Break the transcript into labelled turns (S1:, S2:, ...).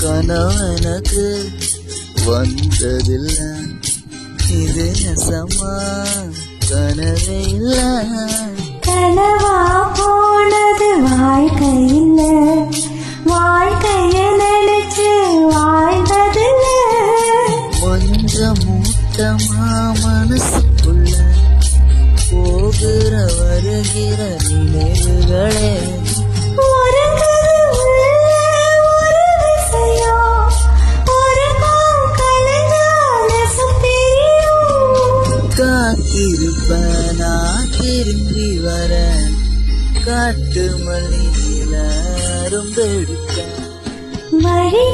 S1: கனவனுக்கு வந்ததில்ல, இது நெசமா கனவே இல்ல.
S2: கனவா போனது வாழ்க்கையில, வாழ்க்கைய நினைச்சு வாழ்ந்ததில்ல.
S1: கொஞ்சம் மூட்டமா மனசுக்குள்ள போகிற வருகிற நினைவுகளே. காத்திருப்பேன் நான் திரும்பி வர, காட்டு மல்லியில ரொம்ப எடுக்க.
S2: வழி